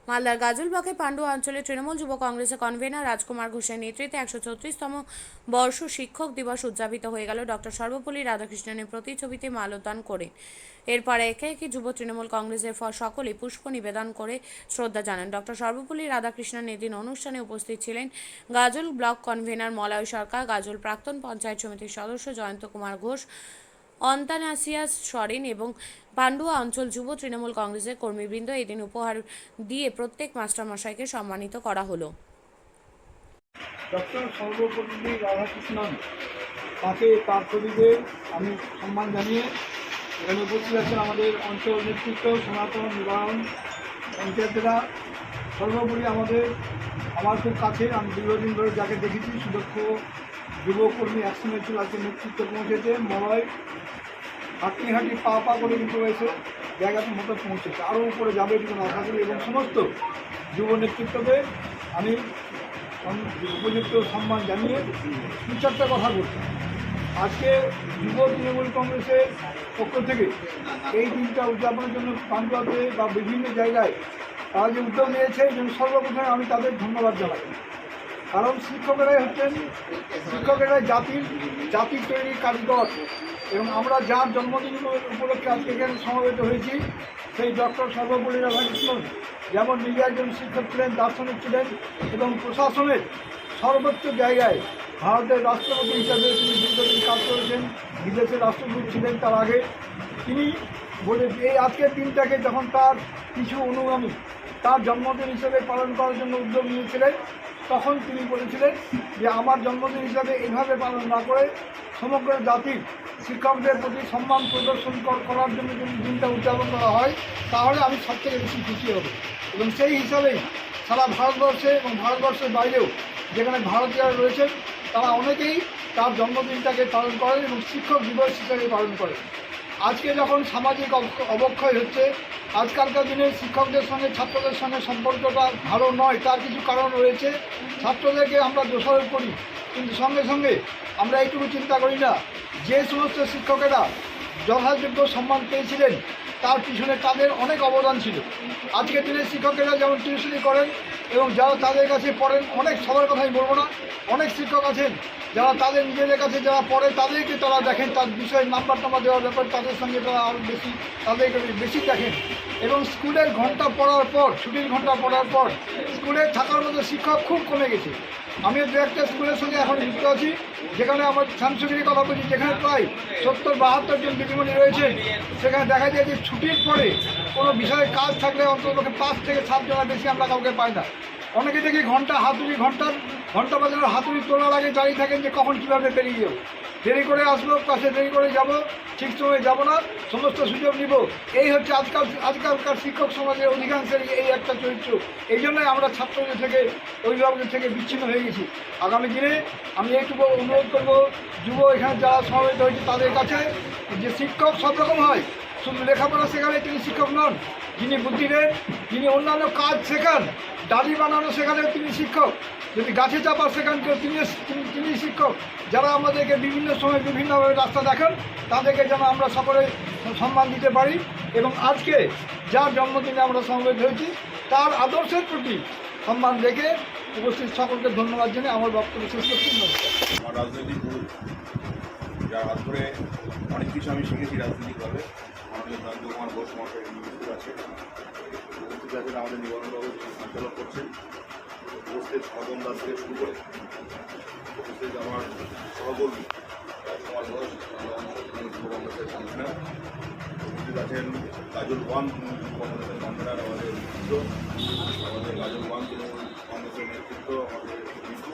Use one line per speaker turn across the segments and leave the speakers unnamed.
মালদার গাজল ব্লকের পান্ডুয়া অঞ্চলে তৃণমূল যুব কংগ্রেসের কনভেনার রাজকুমার ঘোষের নেতৃত্বে 134তম বর্ষ শিক্ষক দিবস উদযাপিত হয়ে গেল। ডক্টর সর্বপল্লী রাধাকৃষ্ণনের প্রতিছবিতে মাল্যদান করে এরপর একে একে যুব তৃণমূল কংগ্রেসের সকলে পুষ্প নিবেদন করে শ্রদ্ধা জানান। ডক্টর সর্বপল্লী রাধাকৃষ্ণন এদিন অনুষ্ঠানে উপস্থিত ছিলেন গাজল ব্লক কনভেনার মলয় সরকার, গাজল প্রাক্তন পঞ্চায়েত সমিতির সদস্য জয়ন্ত কুমার ঘোষ, অন্তানাসিয়াস সরেন এবং পান্ডুয়া অঞ্চল যুব তৃণমূল কংগ্রেসের কর্মীবৃন্দ। এদিন উপহার দিয়ে প্রত্যেক মাস্টারমশাইকে সম্মানিত করা হলো।
ডক্টর সর্বপল্লী রাধাকৃষ্ণন তাকে তার ছবিদের আমি সম্মান জানিয়ে এখানে উপস্থিত আছেন আমাদের অঞ্চল নেতৃত্ব, সনাতন নিবারণ পঞ্চায়েতেরা। সর্বোপরি আমার খুব কাছে, আমি দীর্ঘদিন ধরে যাকে দেখেছি সুদক্ষ যুবকর্মী অ্যাকশনে চলাতে নেতৃত্ব পৌঁছেছে। মলয় হাঁটি পা করে কিন্তু এসে জায়গাতে মতো পৌঁছেছে, আরও উপরে যাবে এটুকু আশা করি। এবং সমস্ত যুব নেতৃত্বকে আমি উপযুক্ত সম্মান জানিয়ে দু চারটা কথা বলছি। আজকে যুব তৃণমূল কংগ্রেসের পক্ষ থেকে এই দিনটা উদযাপনের জন্য পান্ডুয়াতে বা বিভিন্ন জায়গায় তারা যে উদ্যোগ নিয়েছে, এই জন্য সর্বপ্রথমে আমি তাদের ধন্যবাদ জানাই। কারণ শিক্ষকেরাই জাতির তৈরির কারিগর। এবং আমরা যার জন্মদিন উপলক্ষে আজকে এখানে সমবেত হয়েছি, সেই ডক্টর সর্বপল্লী রাধাকৃষ্ণন যেমন নিজে একজন শিক্ষক ছিলেন, দার্শনিক ছিলেন এবং প্রশাসনের সর্বোচ্চ জায়গায় ভারতের রাষ্ট্রপতি হিসাবে তিনি দীর্ঘদিন কাজ করেছেন, বিদেশের রাষ্ট্রদূত ছিলেন তার আগে। তিনি বলে এই আজকের দিনটাকে যখন তার কিছু অনুগামী তার জন্মদিন হিসেবে পালন করার জন্য উদ্যোগ নিয়েছিলেন, তখন তিনি বলেছিলেন যে আমার জন্মদিন হিসাবে এইভাবে পালন না করে সমগ্র জাতির শিক্ষকদের প্রতি সম্মান প্রদর্শন করার জন্য যদি দিনটা উদযাপন করা হয়, তাহলে আমি সবথেকে বেশি খুশি হব। এবং সেই হিসাবেই সারা ভারতবর্ষে এবং ভারতবর্ষের বাইরেও যেখানে ভারতীয়রা রয়েছেন, তারা অনেকেই তার জন্মদিনটাকে পালন করেন এবং শিক্ষক দিবস হিসাবে পালন করেন। আজকে যখন সামাজিক অবক্ষয় হচ্ছে, আজকালকার দিনে শিক্ষকদের সঙ্গে ছাত্রদের সঙ্গে সম্পর্কটা ভালো নয়, তার কিছু কারণ রয়েছে। ছাত্রদেরকে আমরা দোষারোপ করি, কিন্তু সঙ্গে সঙ্গে আমরা এইটুকু চিন্তা করি না যে সমস্ত শিক্ষকেরা যথাযোগ্য সম্মান পেয়েছিলেন তার পিছনে তাদের অনেক অবদান ছিল। আজকের দিনে শিক্ষকেরা যেমন টিউশনি করেন এবং যারা তাদের কাছে পড়েন, অনেক সবার কথাই বলবো না, অনেক শিক্ষক আছেন যারা তাদের নিজেদের কাছে যারা পড়ে তাদেরকে তারা দেখেন, তার বিষয়ে নাম্বার দেওয়ার ব্যাপারে তাদের সঙ্গে তারা আরও তাদেরকে বেশি দেখেন। এবং স্কুলের ঘন্টা পড়ার পর, ছুটির ঘন্টা পড়ার পর স্কুলে থাকার মতো শিক্ষক খুব কমে গেছে। আমিও দু একটা স্কুলের সঙ্গে এখন যুক্ত আছি, যেখানে আমার শামসুগিরি কথা বলছি, যেখানে প্রায় 70-72 জন দিদিমণি রয়েছেন। সেখানে দেখা যায় যে ছুটির পরে কোনো বিষয়ে কাজ থাকলে অন্তত 5 থেকে 7 জনের বেশি আমরা কাউকে পাই না। অনেকে দেখি ঘন্টা বাজানোর হাতুড়ি তোলার আগে দাঁড়িয়ে থাকেন যে কখন কীভাবে বেরিয়ে যাবো, দেরি করে আসবো, কাছে দেরি করে যাব, ঠিক সময় যাব না, সমস্ত সুযোগ নিব। এই হচ্ছে আজকালকার শিক্ষক সমাজের অধিকাংশের এই একটা চরিত্র। এই জন্যই আমরা ছাত্রদের থেকে, অভিভাবকদের থেকে বিচ্ছিন্ন হয়ে গেছি। আগামী দিনে আমি এইটুকু অনুরোধ করব যুব এখানে যারা সমবেত হয়েছে তাদের কাছে, যে শিক্ষক সব রকম হয়, শুধু লেখাপড়া শেখালে তিনি শিক্ষক নন। যিনি বুদ্ধি দেন, যিনি অন্যান্য কাজ শেখান, ডালি বানানো শেখালেও তিনি শিক্ষক, যদি গাছে চাপা শেখান কেউ তিনি শিক্ষক। যারা আমাদেরকে বিভিন্ন সময় বিভিন্নভাবে রাস্তা দেখান, তাদেরকে যেন আমরা সকলে সম্মান দিতে পারি। এবং আজকে যার জন্মদিনে আমরা সমবেত হয়েছি তার আদর্শের প্রতি সম্মান রেখে উপস্থিত সকলকে ধন্যবাদ জানিয়ে আমার বক্তব্য শেষ করছি। নমস্কার।
আমার রাজনৈতিক গুরু, যার হাত ধরে অনেক কিছু আমি শিখেছি রাজনৈতিকভাবে, আমাদের জয়ন্ত কুমার ঘোষ মহাশয় উপস্থিত আছে। আমাদের নিবারণবাবু সঞ্চালক করছেন, উপস্থিত স্বপন দাস থেকে শুরু করে উপস্থিত আমার সহকর্মী রাজকুমার ঘোষ, যুব কংগ্রেসের কনভেনার, উপস্থিত আছেন গাজল 1 কংগ্রেসের কনভেনার আমাদের মিত্র, আমাদের গাজল 1 তৃণমূল কংগ্রেসের নেতৃত্ব আমাদের মিত্র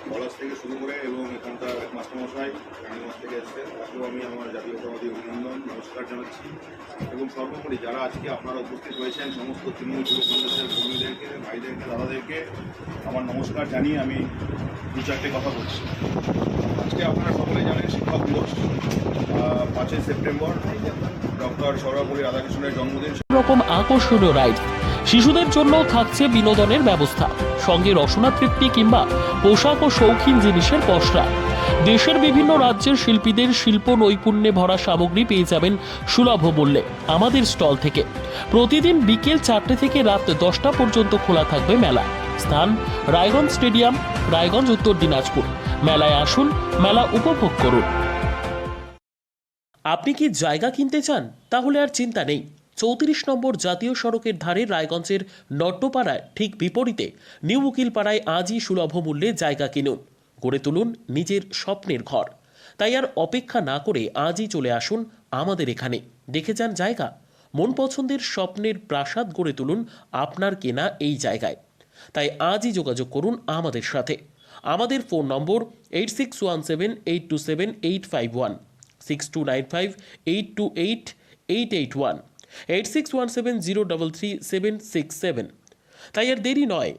পলাশ থেকে শুরু করে, এবং এখানকার মাস্টারমশাই রানীগঞ্জ থেকে এসছেন, তাকেও আমি আমার জাতীয়তাবাদী অভিনন্দন নমস্কার জানাচ্ছি। এবং সর্বোপরি যারা আজকে আপনারা উপস্থিত হয়েছেন সমস্ত তৃণমূল যুব কংগ্রেসের কর্মীদেরকে, ভাইদেরকে, দাদাদেরকে আমার নমস্কার জানিয়ে আমি 2-4টে কথা বলছি। আজকে আপনারা সকলে জানেন শিক্ষক দিবস, 5ই সেপ্টেম্বর ডক্টর সর্বপল্লী রাধাকৃষ্ণনের জন্মদিন।
রকম আকর্ষণীয় রাইড, শিশুদের জন্য থাকছে বিনোদনের ব্যবস্থা, সঙ্গে রসনা তৃপ্তি কিংবা পোশাক ও শৌখিন জিনিসের পসরা। দেশের বিভিন্ন রাজ্যের শিল্পীদের শিল্প নৈপুণ্যে ভরা সামগ্রী পেয়ে যাবেন সুলভ মূল্যে আমাদের স্টল থেকে। প্রতিদিন বিকেল 4টে থেকে রাত 10টা পর্যন্ত খোলা থাকবে মেলা। স্থান রায়গঞ্জ স্টেডিয়াম, রায়গঞ্জ, উত্তর দিনাজপুর। মেলায় আসুন, মেলা উপভোগ করুন। আপনি কি জায়গা কিনতে চান? তাহলে আর চিন্তা নেই। 34 নম্বর জাতীয় সড়কের ধারে রায়গঞ্জের নট্টপাড়ায় ঠিক বিপরীতে নিউ উকিলপাড়ায় আজই সুলভ মূল্যে জায়গা কিনুন, গড়ে তুলুন নিজের স্বপ্নের ঘর। তাই আর অপেক্ষা না করে আজই চলে আসুন আমাদের এখানে, দেখে যান জায়গা। মন পছন্দের স্বপ্নের প্রাসাদ গড়ে তুলুন আপনার কেনা এই জায়গায়। তাই আজই যোগাযোগ করুন আমাদের সাথে। আমাদের ফোন নম্বর 8617827851, 6295828881, 8617033767। তাই আর দেরি নয়,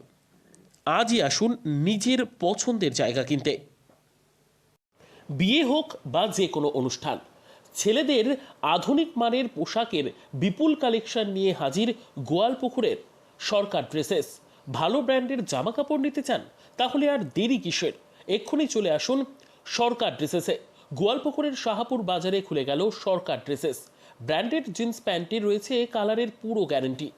আজই আসুন নিজের পছন্দের জায়গা কিনতে। বিয়ে হোক বা যে কোনো অনুষ্ঠান, ছেলেদের আধুনিক মানের পোশাকের বিপুল কালেকশন নিয়ে হাজির গোয়ালপুকুরের সরকার ড্রেসেস। ভালো ব্র্যান্ডের জামা কাপড় নিতে চান? তাহলে আর দেরি কিসের? এক্ষুনি চলে আসুন সরকার ড্রেসেসে। গোয়ালপুকুরের শাহাপুর বাজারে খুলে গেল সরকার ড্রেসেস। ব্র্যান্ডেড জিন্স প্যান্টে রয়েছে কালারের পুরো গ্যারান্টি।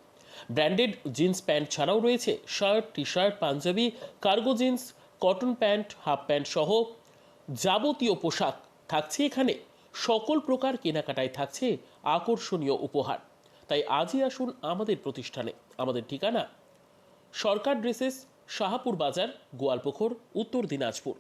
ব্র্যান্ডেড জিন্স প্যান্ট ছাড়াও রয়েছে shirt, T shirt, Punjabi, cargo jeans, cotton pant, half pant সহ যাবতীয় পোশাক থাকছে এখানে। সকল প্রকার কেনাকাটায় থাকছে আকর্ষণীয় উপহার। তাই আজই আসুন আমাদের প্রতিষ্ঠানে। আমাদের ঠিকানা সরকার ড্রেসেস, শাহাপুর বাজার, গোয়ালপুকুর, উত্তর দিনাজপুর।